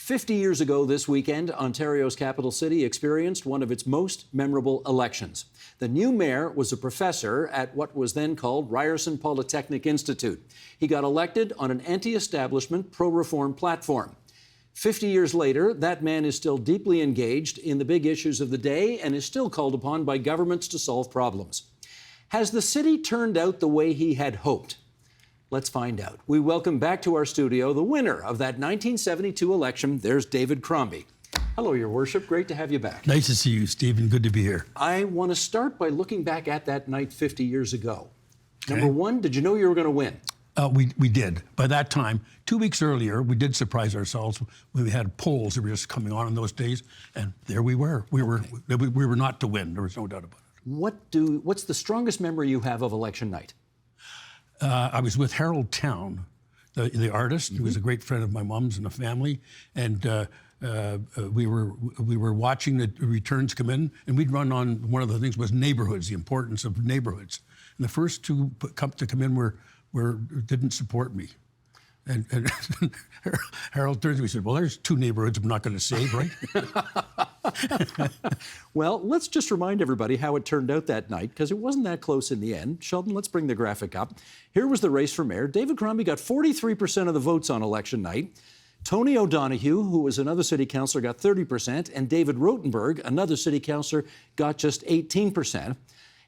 50 years ago this weekend, Ontario's capital city experienced one of its most memorable elections. The new mayor was a professor at what was then called Ryerson Polytechnic Institute. He got elected on an anti-establishment, pro-reform platform. 50 years later, that man is still deeply engaged in the big issues of the day and is still called upon by governments to solve problems. Has the city turned out the way he had hoped? Let's find out. We welcome back to our studio the winner of that 1972 election. There's David Crombie. Hello, Your Worship. Great to have you back. Nice to see you, Stephen. Good to be here. I want to start by looking back at that night 50 years ago. Okay. Number one, did you know you were going to win? We did. By that time, 2 weeks earlier, we did surprise ourselves when we had polls that were just coming on in those days, and there we were. We were not to win. There was no doubt about it. What's the strongest memory you have of election night? I was with Harold Town, the artist. He was a great friend of my mom's and the family, and we were watching the returns come in, and we'd run on one of the things was neighborhoods, the importance of neighborhoods. And the first two to come in didn't support me. And Harold turns to me and said, well, there's two neighborhoods I'm not going to save, right? Well, let's just remind everybody how it turned out that night, because it wasn't that close in the end. Sheldon, let's bring the graphic up. Here was the race for mayor. David Crombie got 43% of the votes on election night. Tony O'Donoghue, who was another city councillor, got 30%, and David Rotenberg, another city councillor, got just 18%.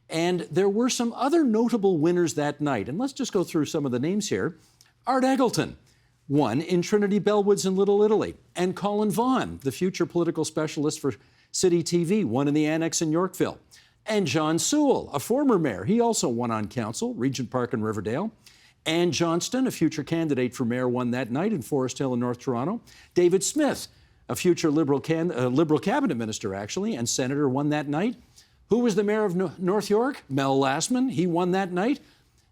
And there were some other notable winners that night, and let's just go through some of the names here. Art Eggleton won in Trinity Bellwoods in Little Italy, and Colin Vaughan, the future political specialist for City TV, won in the Annex in Yorkville. And John Sewell, a former mayor, he also won on council, Regent Park in Riverdale. Ann Johnston, a future candidate for mayor, won that night in Forest Hill in North Toronto. David Smith, a future Liberal cabinet minister, actually, and senator, won that night. Who was the mayor of North York? Mel Lastman, he won that night.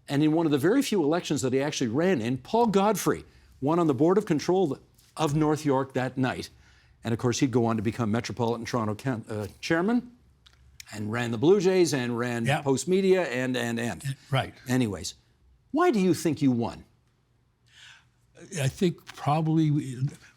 And in one of the very few elections that he actually ran in, Paul Godfrey won on the Board of Control of North York that night. And of course, he'd go on to become Metropolitan Toronto chairman and ran the Blue Jays and ran Post Media and. Right. Anyways, why do you think you won? I think probably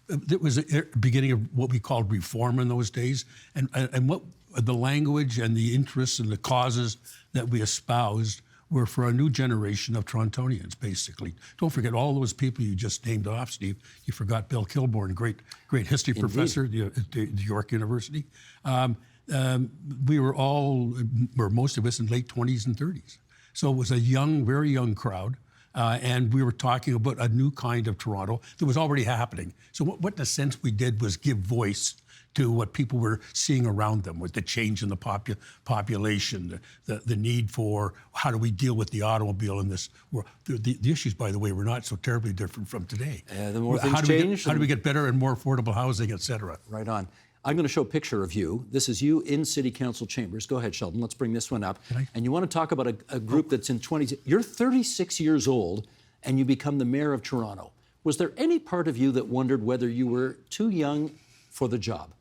it was a beginning of what we called reform in those days. And what the language and the interests and the causes that we espoused were for a new generation of Torontonians, basically. Don't forget all those people you just named off, Steve. You forgot Bill Kilbourne, great history professor at the York University. We were all, or most of us, in late 20s and 30s. So it was a young, very young crowd. And we were talking about a new kind of Toronto that was already happening. So what in a sense we did was give voice to what people were seeing around them, with the change in the population, the need for how do we deal with the automobile in this world. The issues, by the way, were not so terribly different from today. The more things change. How do we get better and more affordable housing, et cetera? Right on. I'm going to show a picture of you. This is you in City Council chambers. Go ahead, Sheldon. Let's bring this one up. And you want to talk about a group that's in 20s. You're 36 years old, and you become the mayor of Toronto. Was there any part of you that wondered whether you were too young for the job?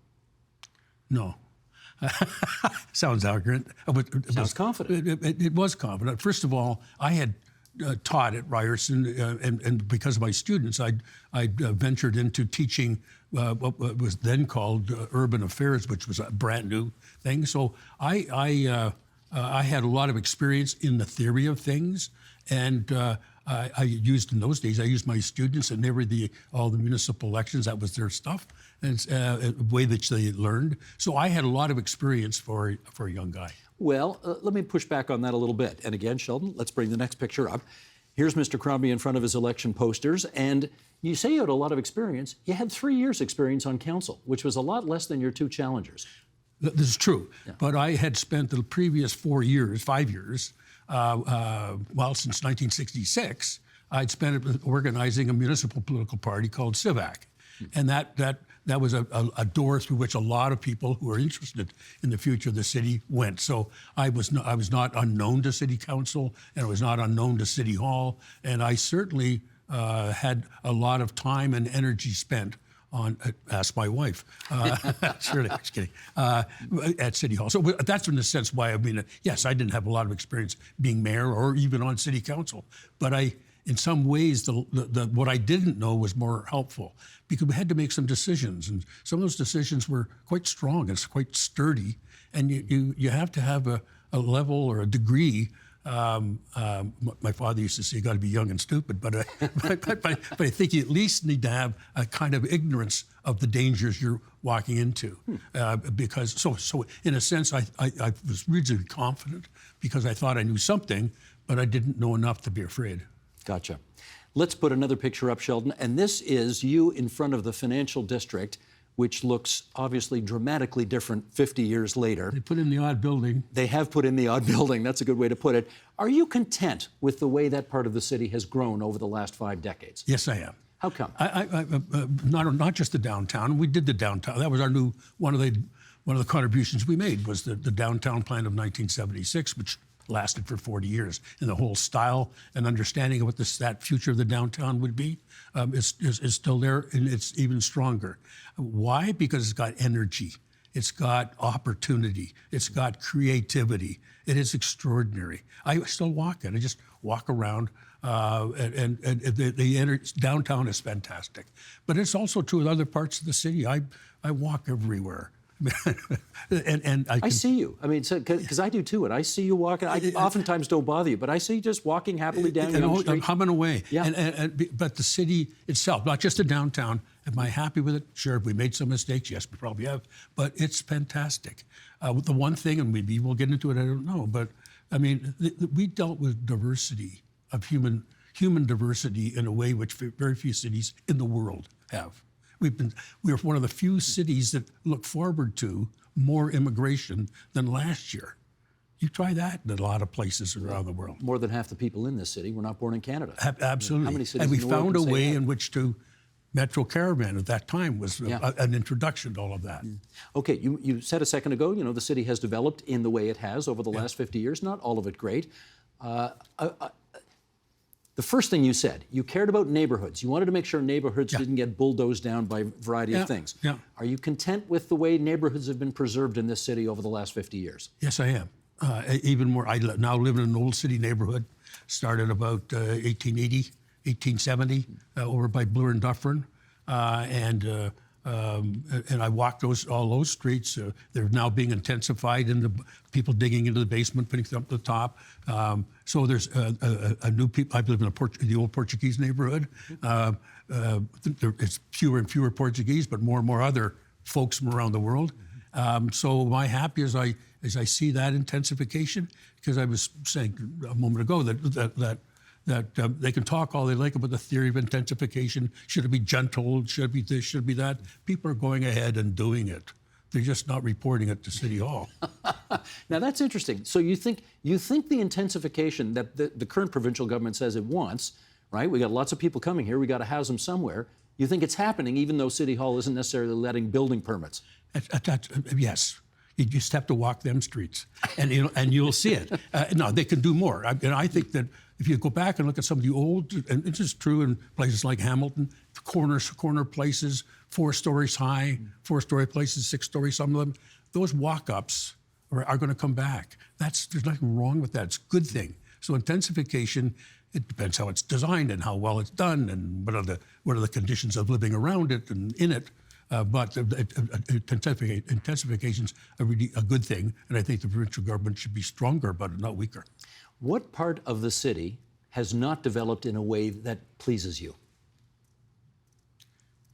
No. Sounds arrogant. Sounds confident. It was confident. First of all, I had taught at Ryerson, and because of my students, I ventured into teaching what was then called urban affairs, which was a brand new thing. So I had a lot of experience in the theory of things, and I used in those days. I used my students and all the municipal elections. That was their stuff, and a way that they learned. So I had a lot of experience for a young guy. Well, let me push back on that a little bit. And again, Sheldon, let's bring the next picture up. Here's Mr. Crombie in front of his election posters, and you say you had a lot of experience. You had 3 years' experience on council, which was a lot less than your two challengers. This is true, but I had spent the previous 5 years, since 1966, I'd spent it organizing a municipal political party called CIVAC. And that was a door through which a lot of people who are interested in the future of the city went. So I was not unknown to City Council, and I was not unknown to City Hall, and I certainly had a lot of time and energy spent on, ask my wife, surely, just kidding, at City Hall. So that's in the sense why, yes, I didn't have a lot of experience being mayor or even on City Council, but in some ways, what I didn't know was more helpful because we had to make some decisions, and some of those decisions were quite strong and quite sturdy. And you have to have a level or a degree. My father used to say, "You got to be young and stupid," but I think you at least need to have a kind of ignorance of the dangers you're walking into, because so in a sense, I was reasonably confident because I thought I knew something, but I didn't know enough to be afraid. Gotcha. Let's put another picture up, Sheldon. And this is you in front of the financial district, which looks obviously dramatically different 50 years later. They put in the odd building. They have put in the odd building. That's a good way to put it. Are you content with the way that part of the city has grown over the last 5 decades? Yes, I am. How come? Not just the downtown. We did the downtown. That was our new one of the contributions we made was the downtown plan of 1976, which lasted for 40 years, and the whole style and understanding of what that future of the downtown would be is still there, and it's even stronger. Why? Because it's got energy, it's got opportunity, it's got creativity. It is extraordinary. I still walk it. I just walk around, and the downtown is fantastic. But it's also true with other parts of the city. I walk everywhere. and I see you. I mean, because I do too, and I see you walking. I oftentimes don't bother you, but I see you just walking happily down Yonge Street. I'm humming away. Yeah. But the city itself, not just the downtown, am I happy with it? Sure. Have we made some mistakes? Yes, we probably have. But it's fantastic. The one thing, and maybe we'll get into it, I don't know, but I mean, we dealt with diversity of human diversity in a way which very few cities in the world have. We're one of the few cities that look forward to more immigration than last year. You try that in a lot of places around the world. More than half the people in this city were not born in Canada. Absolutely. How many cities and we in the world found a would say way that? in which to Metro Caravan at that time was an introduction to all of that. Okay, you said a second ago, the city has developed in the way it has over the last 50 years, not all of it great. The first thing you said, you cared about neighborhoods. You wanted to make sure neighborhoods didn't get bulldozed down by a variety of things. Yeah. Are you content with the way neighborhoods have been preserved in this city over the last 50 years? Yes, I am. Even more, I now live in an old city neighborhood, started about 1880, 1870, over by Bloor and Dufferin. And I walked all those streets. They're now being intensified, and the people digging into the basement, putting them up the top. So there's a new people. I live in the old Portuguese neighborhood. It's fewer and fewer Portuguese, but more and more other folks from around the world. So am I happy as I see that intensification? Because I was saying a moment ago that they can talk all they like about the theory of intensification. Should it be gentle? Should it be this? Should it be that? People are going ahead and doing it. They're just not reporting it to City Hall. Now that's interesting. So you think the intensification that the current provincial government says it wants, right? We got lots of people coming here. We got to house them somewhere. You think it's happening, even though City Hall isn't necessarily letting building permits? Yes. You just have to walk them streets, and you'll see it. No, they can do more. And I think that if you go back and look at some of the old, and it's just true in places like Hamilton, corner places, 4 stories high, 4-story places, 6 stories, some of them, those walk-ups are going to come back. There's nothing wrong with that. It's a good thing. So intensification, it depends how it's designed and how well it's done, and what are the conditions of living around it and in it. But intensification's really a good thing, and I think the provincial government should be stronger about it, not weaker. What part of the city has not developed in a way that pleases you?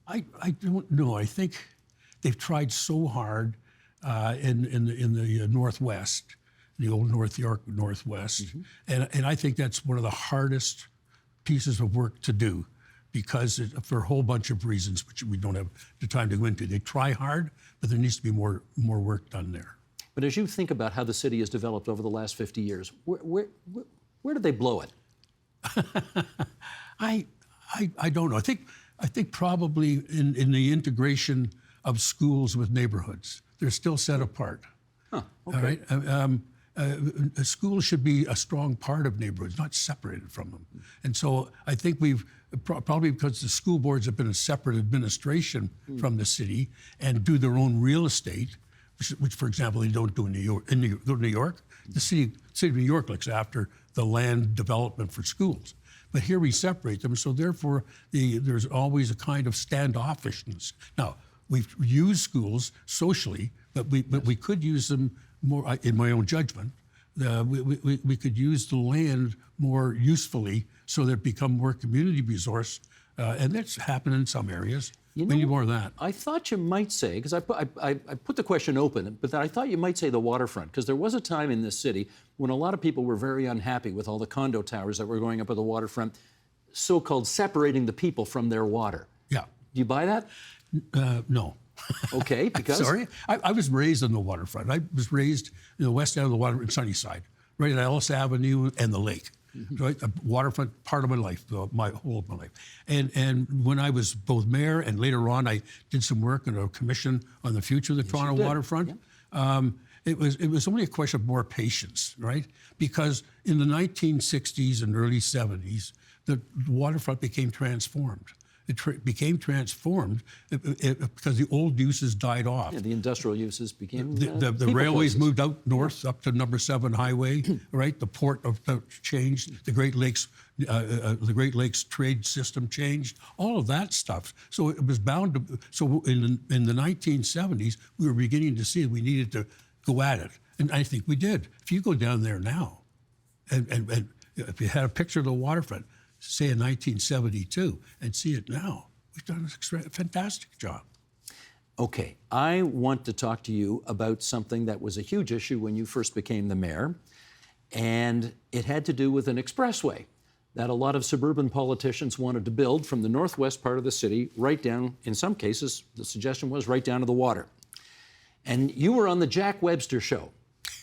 I don't know. I think they've tried so hard in the Northwest, the old North York Northwest, and I think that's one of the hardest pieces of work to do, because for a whole bunch of reasons, which we don't have the time to go into. They try hard, but there needs to be more work done there. But as you think about how the city has developed over the last 50 years, where did they blow it? I don't know. I think probably in the integration of schools with neighborhoods. They're still set apart. Huh, okay. All right? A school should be a strong part of neighborhoods, not separated from them. And so I think we've, probably because the school boards have been a separate administration from the city and do their own real estate, which for example, they don't do in New York. New York, the city of New York looks after the land development for schools. But here we separate them, so therefore there's always a kind of standoffishness. Now, we've used schools socially, but we could use them more, in my own judgment. We could use the land more usefully so that it become more community resource, and that's happened in some areas. We need more of that. I thought you might say, because I put the question open, but I thought you might say the waterfront, because there was a time in this city when a lot of people were very unhappy with all the condo towers that were going up at the waterfront, so-called separating the people from their water. Yeah. Do you buy that? No. Okay, because? Sorry? I was raised on the waterfront. I was raised in the west end of the water in Sunnyside, right at Ellis Avenue and the lake. Right, a waterfront part of my life, my whole of my life. And when I was both mayor and later on, I did some work in a commission on the future of the Toronto waterfront. Yeah. It was only a question of more patience, right? Because in the 1960s and early 70s, the waterfront became transformed. It became transformed because the old uses died off. Yeah, the industrial uses became the railways moved out north up to Number 7 Highway, right? The port changed. The Great Lakes trade system changed. All of that stuff. So it was bound to. So in the 1970s, we were beginning to see we needed to go at it, and I think we did. If you go down there now, and if you had a picture of the waterfront, say in 1972, and see it now, we've done a fantastic job. Okay, I want to talk to you about something that was a huge issue when you first became the mayor, and it had to do with an expressway that a lot of suburban politicians wanted to build from the northwest part of the city right down, in some cases, the suggestion was right down to the water. And you were on the Jack Webster show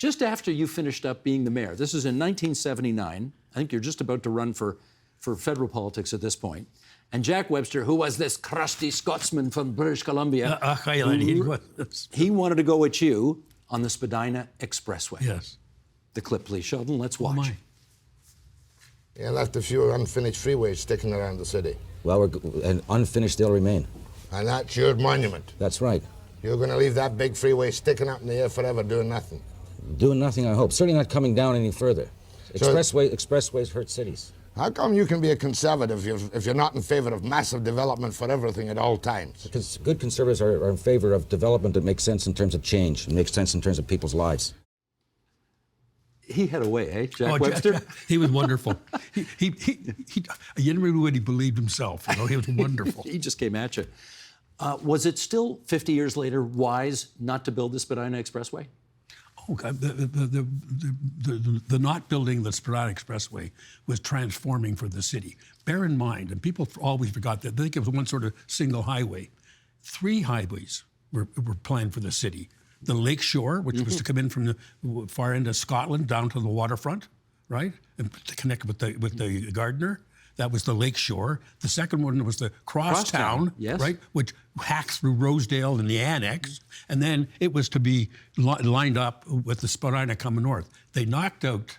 just after you finished up being the mayor. This is in 1979. I think you're just about to run for federal politics at this point. And Jack Webster, who was this crusty Scotsman from British Columbia, he wanted to go at you on the Spadina Expressway. Yes. The clip, please, Sheldon. Let's watch. You left a few unfinished freeways sticking around the city. Well, and unfinished they'll remain. And that's your monument. That's right. You're going to leave that big freeway sticking up in the air forever doing nothing. Doing nothing, I hope. Certainly not coming down any further. Expressways hurt cities. How come you can be a conservative if you're not in favor of massive development for everything at all times? Because good conservatives are in favor of development that makes sense in terms of change, and makes sense in terms of people's lives. He had a way, eh, Jack Webster? He was wonderful. You didn't really what he believed himself. You know, he was wonderful. He just came at you. Was it still 50 years later wise not to build the Spadina Expressway? Oh, God, the not building the Spadina Expressway was transforming for the city. Bear in mind, and people always forgot that, they think it was one sort of single highway. 3 highways were planned for the city. The Lake Shore, which was to come in from the far end of Scotland down to the waterfront, right? And to connect with the Gardiner. That was the Lake Shore. The second one was the Crosstown, yes. Right? Which hacked through Rosedale and the annex. And then it was to be lined up with the Spadina coming north. They knocked out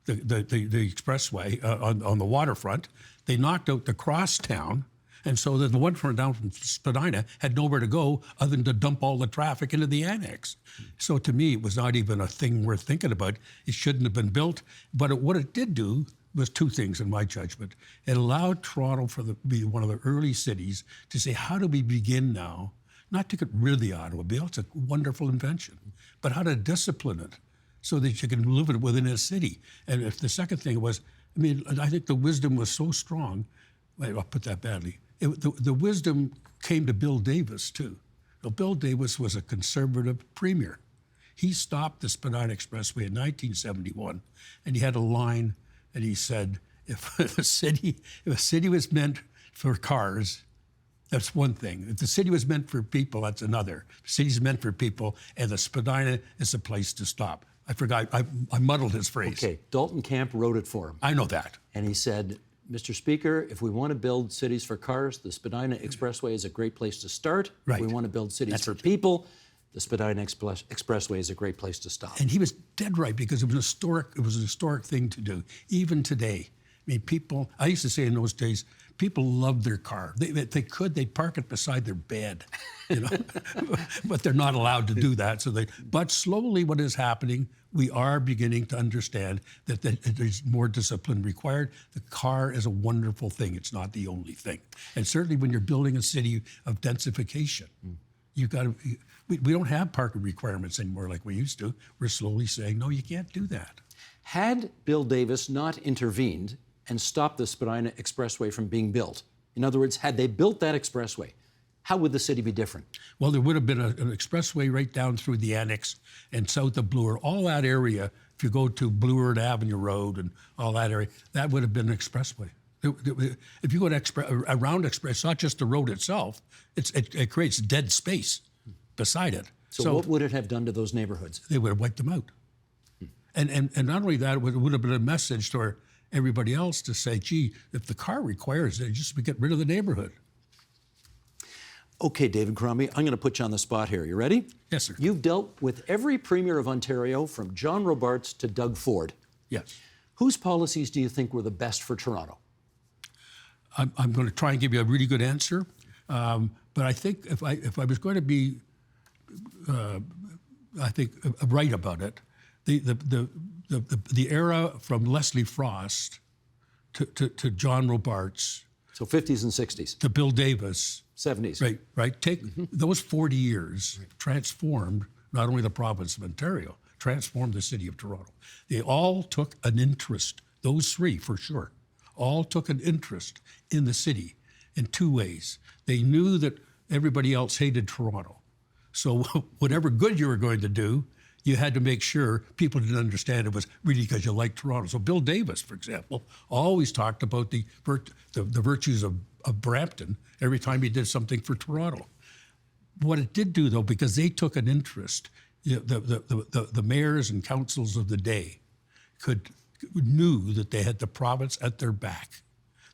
the expressway on the waterfront. They knocked out the Crosstown. And so the one down from Spadina had nowhere to go other than to dump all the traffic into the annex. So to me, it was not even a thing worth thinking about. It shouldn't have been built. But what it did do was 2 things, in my judgment. It allowed Toronto to be one of the early cities to say, how do we begin now? Not to get rid of the automobile, it's a wonderful invention, but how to discipline it so that you can live it within a city. And if the second thing was, I mean, I think the wisdom was so strong, I'll put that badly, the wisdom came to Bill Davis, too. Now, Bill Davis was a conservative premier. He stopped the Spadina Expressway in 1971, and he had a line, and he said, if a city was meant for cars, that's one thing. If the city was meant for people, that's another. The city's meant for people, and the Spadina is the place to stop. I forgot, I muddled his phrase. Okay, Dalton Camp wrote it for him. I know that. And he said, Mr. Speaker, if we want to build cities for cars, the Spadina Expressway is a great place to start. Right. If we want to build cities for people, the Spadina Expressway is a great place to stop. And he was dead right, because it was an historic thing to do, even today. I mean, I used to say in those days, people love their car. If they could, they'd park it beside their bed, you know, but they're not allowed to do that. But slowly what is happening, we are beginning to understand that there's more discipline required. The car is a wonderful thing. It's not the only thing. And certainly when you're building a city of densification, you've got to, we don't have parking requirements anymore like we used to. We're slowly saying, no, you can't do that. Had Bill Davis not intervened and stopped the Spadina Expressway from being built, in other words, had they built that expressway, how would the city be different? Well, there would have been an expressway right down through the annex and south of Bloor. All that area, if you go to Bloor Avenue Road and all that area, that would have been an expressway. If you go to around Express, it's not just the road itself, it creates dead space beside it. So what would it have done to those neighborhoods? They would have wiped them out. And not only that, it would have been a message to everybody else to say, gee, if the car requires it, just get rid of the neighborhood. Okay, David Crombie, I'm going to put you on the spot here. You ready? Yes, sir. You've dealt with every premier of Ontario from John Robarts to Doug Ford. Yes. Whose policies do you think were the best for Toronto? I'm going to try and give you a really good answer. But I think if I was going to be, right about it, the era from Leslie Frost to John Robarts. So 50s and 60s. To Bill Davis. 70s. Right. Take those 40 years, transformed not only the province of Ontario, transformed the city of Toronto. They all took an interest, those three for sure, all took an interest in the city in two ways. They knew that everybody else hated Toronto. So whatever good you were going to do, you had to make sure people didn't understand it was really because you liked Toronto. So Bill Davis, for example, always talked about the virtues of Brampton every time he did something for Toronto. What it did do, though, because they took an interest, the mayors and councils of the day knew that they had the province at their back,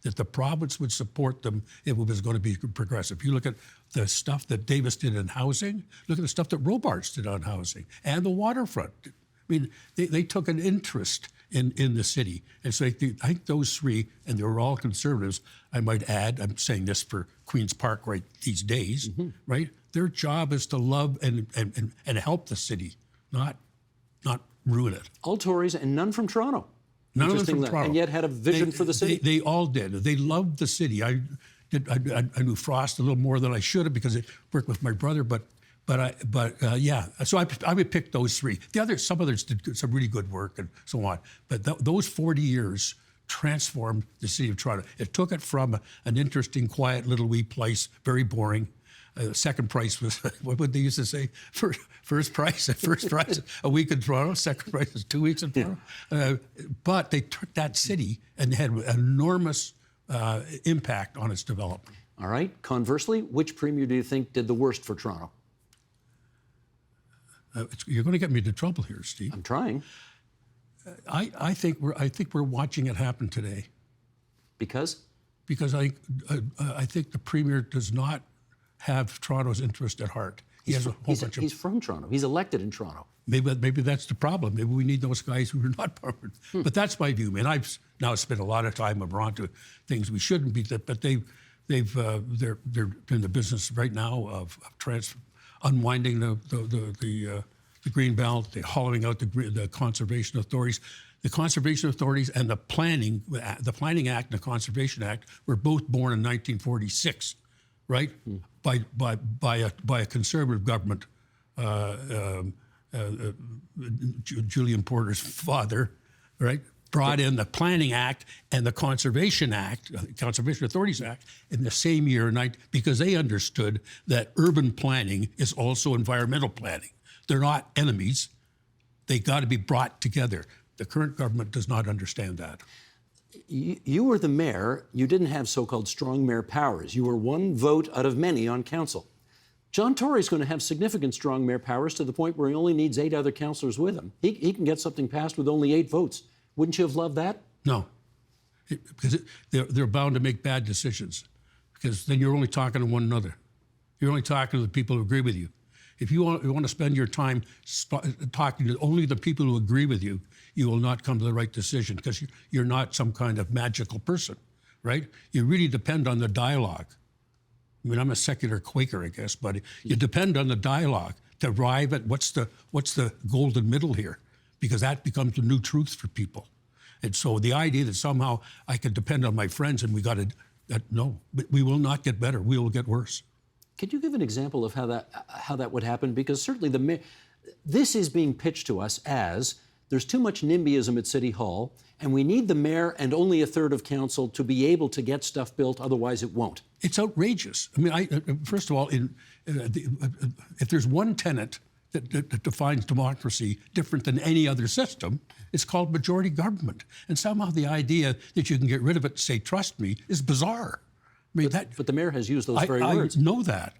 that the province would support them if it was going to be progressive. You look at the stuff that Davis did in housing, look at the stuff that Robarts did on housing, and the Waterfront. I mean, they took an interest in the city. And so I think those three, and they were all conservatives, I might add, I'm saying this for Queen's Park right these days, right? Their job is to love and help the city, not ruin it. All Tories and none from Toronto. None of them from Toronto. And yet had a vision for the city. They all did. They loved the city. I knew Frost a little more than I should have because I worked with my brother, but yeah. So I would pick those three. Some others did some really good work and so on. But those 40 years transformed the city of Toronto. It took it from an interesting, quiet little wee place, very boring. Second price was, what would they used to say? First price a week in Toronto. Second price is 2 weeks in Toronto. But they took that city and had an enormous impact on its development. All right. Conversely, which premier do you think did the worst for Toronto? You're going to get me into trouble here, Steve. I'm trying. I think we're watching it happen today. Because? Because I think the premier does not have Toronto's interest at heart. He's from Toronto. He's elected in Toronto. Maybe that's the problem. Maybe we need those guys who are not part. But that's my view. And I've now spent a lot of time abroad to things we shouldn't be. But they're in the business right now of unwinding the green belt, the hollowing out the conservation authorities. The conservation authorities and the Planning Act and the Conservation Act were both born in 1946, right? By a conservative government. Julian Porter's father, right, brought in the Planning Act and the Conservation Act, Conservation Authorities Act, in the same year, because they understood that urban planning is also environmental planning. They're not enemies. They got to be brought together. The current government does not understand that. You were the mayor. You didn't have so-called strong mayor powers. You were one vote out of many on council. John Tory's going to have significant strong mayor powers to the point where he only needs 8 other councillors with him. He can get something passed with only 8 votes. Wouldn't you have loved that? No, because they're bound to make bad decisions, because then you're only talking to one another. You're only talking to the people who agree with you. If you want to spend your time talking to only the people who agree with you, you will not come to the right decision, because you're not some kind of magical person, right? You really depend on the dialogue. I mean, I'm a secular Quaker, I guess, but you depend on the dialogue to arrive at what's the golden middle here, because that becomes the new truth for people. And so the idea that somehow I can depend on my friends and no, we will not get better. We will get worse. Could you give an example of how that would happen? Because certainly this is being pitched to us as there's too much NIMBYism at City Hall, and we need the mayor and only a third of council to be able to get stuff built, otherwise it won't. It's outrageous. I mean, first of all, if there's one tenet that defines democracy different than any other system, it's called majority government. And somehow the idea that you can get rid of it and say, trust me, is bizarre. I mean, but the mayor has used those very words. I know that.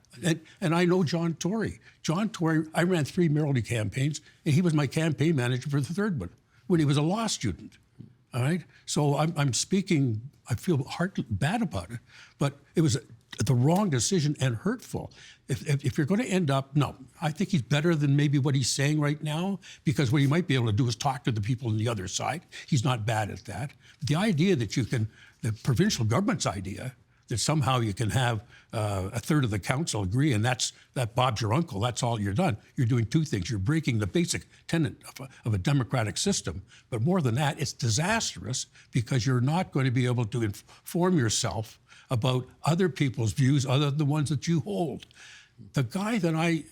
And I know John Tory. John Tory, I ran 3 mayoralty campaigns, and he was my campaign manager for the third one when he was a law student. All right? So I'm speaking, I feel bad about it, but it was the wrong decision and hurtful. If you're going to end up, no, I think he's better than maybe what he's saying right now, because what he might be able to do is talk to the people on the other side. He's not bad at that. But the idea that the provincial government's idea, that somehow you can have a third of the council agree, and that Bob's your uncle, that's all you're done. You're doing 2 things. You're breaking the basic tenet of a democratic system. But more than that, it's disastrous, because you're not going to be able to inform yourself about other people's views other than the ones that you hold. The guy that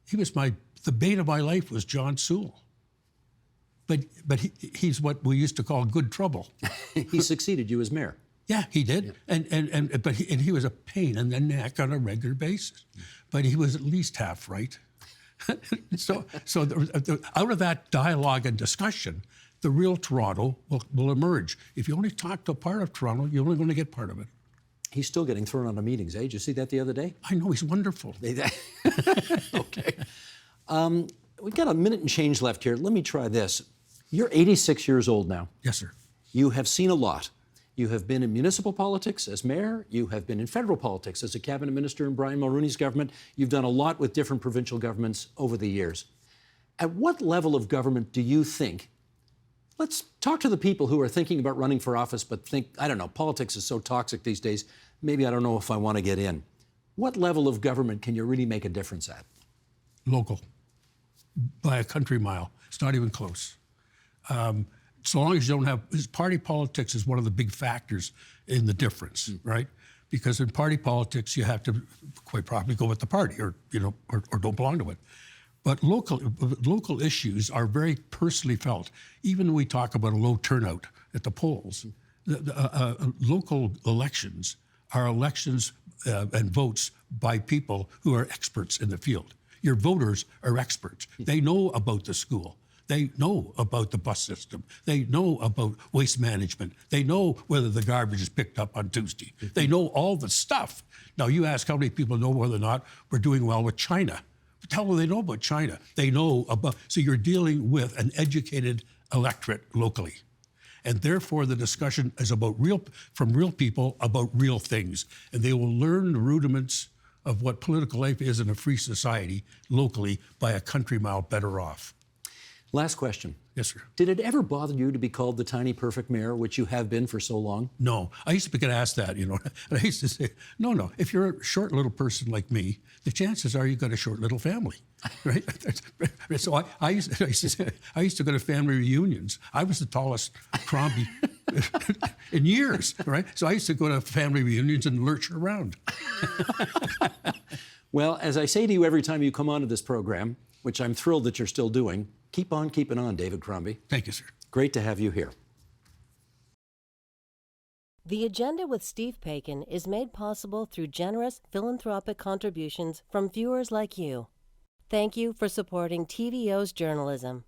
he was the bane of my life was John Sewell. But he's what we used to call good trouble. He succeeded you as mayor. Yeah, he did, yeah. But he was a pain in the neck on a regular basis, but he was at least half right. so out of that dialogue and discussion, the real Toronto will emerge. If you only talk to a part of Toronto, you're only going to get part of it. He's still getting thrown out of meetings, eh? Did you see that the other day? I know, he's wonderful. Okay. We've got a minute and change left here. Let me try this. You're 86 years old now. Yes, sir. You have seen a lot. You have been in municipal politics as mayor. You have been in federal politics as a cabinet minister in Brian Mulroney's government. You've done a lot with different provincial governments over the years. At what level of government do you think, let's talk to the people who are thinking about running for office but think, I don't know, politics is so toxic these days, maybe I don't know if I want to get in. What level of government can you really make a difference at? Local, by a country mile. It's not even close. So long as you don't have, party politics is one of the big factors in the difference, right? Because in party politics, you have to quite properly go with the party, or don't belong to it. But local issues are very personally felt. Even when we talk about a low turnout at the polls, local elections are elections and votes by people who are experts in the field. Your voters are experts. They know about the school. They know about the bus system. They know about waste management. They know whether the garbage is picked up on Tuesday. They know all the stuff. Now, you ask how many people know whether or not we're doing well with China. Tell them they know about China. They know about, so you're dealing with an educated electorate locally. And therefore, the discussion is from real people about real things. And they will learn the rudiments of what political life is in a free society locally by a country mile better off. Last question. Yes, sir. Did it ever bother you to be called the tiny perfect mayor, which you have been for so long? No. I used to get asked that, and I used to say, no. If you're a short little person like me, the chances are you've got a short little family, right? So I used to go to family reunions. I was the tallest Crombie in years, right? So I used to go to family reunions and lurch around. Well, as I say to you every time you come onto this program, which I'm thrilled that you're still doing, keep on keeping on, David Crombie. Thank you, sir. Great to have you here. The Agenda with Steve Paikin is made possible through generous philanthropic contributions from viewers like you. Thank you for supporting TVO's journalism.